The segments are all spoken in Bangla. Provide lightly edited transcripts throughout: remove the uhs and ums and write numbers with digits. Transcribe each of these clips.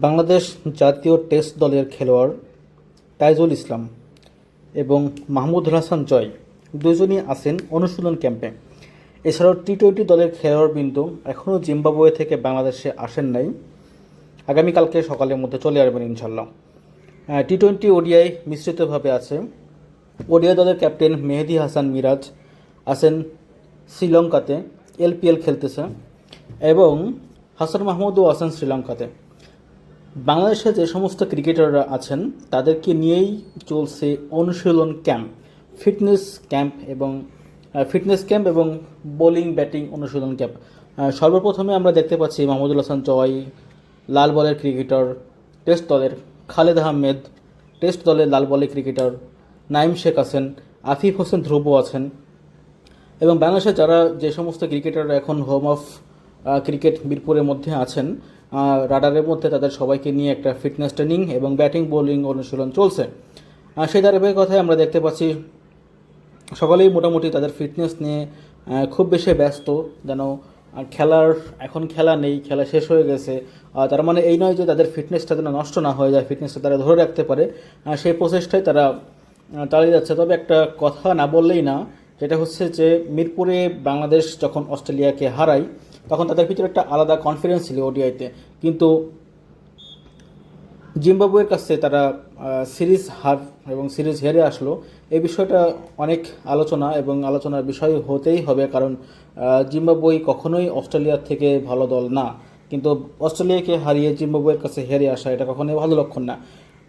বাংলাদেশ জাতীয় টেস্ট দলের খেলোয়াড় তাইজুল ইসলাম এবং মাহমুদুল হাসান জয় দুজনই আছেন অনুশীলন ক্যাম্পে। এছাড়াও টি-20 দলের খেলোয়াড়বৃন্দ এখনও জিম্বাবুয়ে থেকে বাংলাদেশে আসেন নাই। আগামীকালকে সকালের মধ্যে চলে আসবেন ইনশাল্লাহ। টি-20 ওডিআই মিশ্রিতভাবে আছে। ওডিআই দলের ক্যাপ্টেন মেহেদী হাসান মিরাজ আছেন শ্রীলঙ্কাতে, এলপিএল খেলতেছে, এবং হাসান মাহমুদও আছেন শ্রীলঙ্কাতে। বাংলাদেশে যে সমস্ত ক্রিকেটাররা আছেন তাদেরকে নিয়েই চলছে অনুশীলন ক্যাম্প, ফিটনেস ক্যাম্প এবং বোলিং ব্যাটিং অনুশীলন ক্যাম্প। সর্বপ্রথমে আমরা দেখতে পাচ্ছি মাহমুদুল হাসান জয়, লাল বলের ক্রিকেটার, টেস্ট দলের খালেদ আহমেদ, টেস্ট দলের লাল বলের ক্রিকেটার নাইম শেখ আছেন, আফিফ হোসেন ধ্রুব আছেন, এবং বাংলাদেশের যারা যে সমস্ত ক্রিকেটাররা এখন হোম অফ ক্রিকেট মিরপুরের মধ্যে আছেন, রাডারের মধ্যে তাদের সবাইকে নিয়ে একটা ফিটনেস ট্রেনিং এবং ব্যাটিং বোলিং অনুশীলন চলছে। সেই ধারাবাহিকতায় আমরা দেখতে পাচ্ছি সকলেই মোটামুটি তাদের ফিটনেস নিয়ে খুব বেশি ব্যস্ত, যেন এখন খেলা নেই, খেলা শেষ হয়ে গেছে। তার মানে এই নয় যে তাদের ফিটনেসটা যেন নষ্ট না হয়ে যায়, ফিটনেসটা তারা ধরে রাখতে পারে, সেই প্রচেষ্টায় তারা চালিয়ে যাচ্ছে। তবে একটা কথা না বললেই না, যেটা হচ্ছে যে মিরপুরে বাংলাদেশ যখন অস্ট্রেলিয়াকে হারায় তখন তাদের ভিতরে একটা আলাদা কনফিডেন্স ছিল ওডিআইতে, কিন্তু জিম্বাবুয়ের কাছে তারা সিরিজ হেরে আসলো। এই বিষয়টা অনেক আলোচনা এবং আলোচনার বিষয় হতেই হবে, কারণ জিম্বাবুয়ে কখনোই অস্ট্রেলিয়ার থেকে ভালো দল না, কিন্তু অস্ট্রেলিয়াকে হারিয়ে জিম্বাবুয়ের কাছে হেরে আসা এটা কখনোই ভালো লক্ষণ না।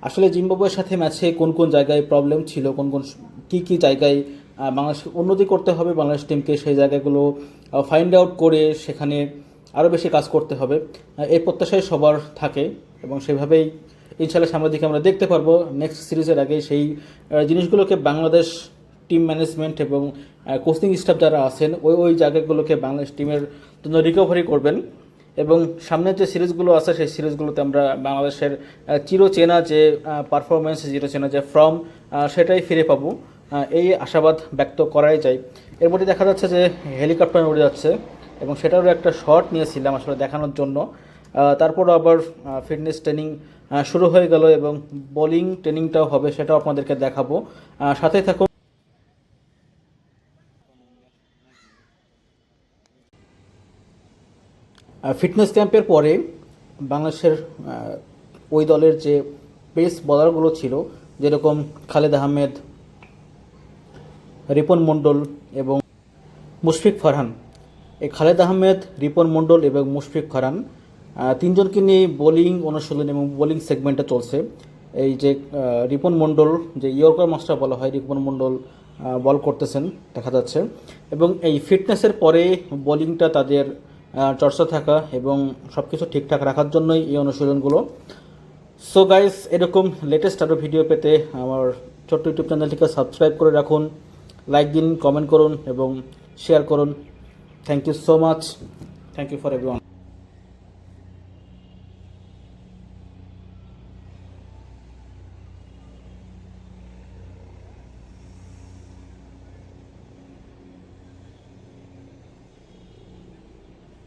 আসলে জিম্বাবুয়ের সাথে ম্যাচে কোন কোন জায়গায় প্রবলেম ছিল, কী জায়গায় বাংলাদেশ উন্নতি করতে হবে, বাংলাদেশ টিমকে সেই জায়গাগুলো ফাইন্ড আউট করে সেখানে আরও বেশি কাজ করতে হবে, এই প্রত্যাশাই সবার থাকে, এবং সেভাবেই ইনশাল্লাহ সামনের দিকে আমরা দেখতে পারবো। নেক্সট সিরিজের আগে সেই জিনিসগুলোকে বাংলাদেশ টিম ম্যানেজমেন্ট এবং কোচিং স্টাফ যারা আছেন ওই জায়গাগুলোকে বাংলাদেশ টিমের জন্য রিকভারি করবেন, এবং সামনের যে সিরিজগুলো আছে সেই সিরিজগুলোতে আমরা বাংলাদেশের চিরচেনা যে পারফরমেন্স, চিরচেনা যে ফর্ম, সেটাই ফিরে পাবো, এই আশাবাদ ব্যক্ত করাই যায়। এর মধ্যে দেখা যাচ্ছে যে হেলিকপ্টার উড়ে যাচ্ছে, এবং সেটারও একটা শট নিয়েছিলাম আসলে দেখানোর জন্য। তারপর আবার ফিটনেস ট্রেনিং শুরু হয়ে গেল, এবং বোলিং ট্রেনিংটাও হবে, সেটাও আপনাদেরকে দেখাবো, সাথে থাকুন। ফিটনেস ক্যাম্পের পরে বাংলাদেশের ওই দলের যে পেস বোলারগুলো ছিল, যেরকম খালেদ আহমেদ, রিপন মণ্ডল এবং মুশফিক ফারহান, এই খালেদ আহমেদ, রিপন মণ্ডল এবং মুশফিক ফারহান তিনজনকে নিয়ে বোলিং অনুশীলন এবং বোলিং সেগমেন্টে চলছে। এই যে রিপন মণ্ডল, যে ইয়র্কার মাস্টার বলা হয়, রিপন মণ্ডল বল করতেছেন দেখা যাচ্ছে, এবং এই ফিটনেসের পরে বোলিংটা তাদের চর্চা থাকা এবং সব কিছু ঠিকঠাক রাখার জন্যই এই অনুশীলনগুলো। সো গাইস, এরকম লেটেস্ট আরও ভিডিও পেতে আমার ছোট্ট ইউটিউব চ্যানেলটিকে সাবস্ক্রাইব করে রাখুন, লাইক দিন, কমেন্ট করুন এবং শেয়ার করুন। Thank you so much, thank you for everyone.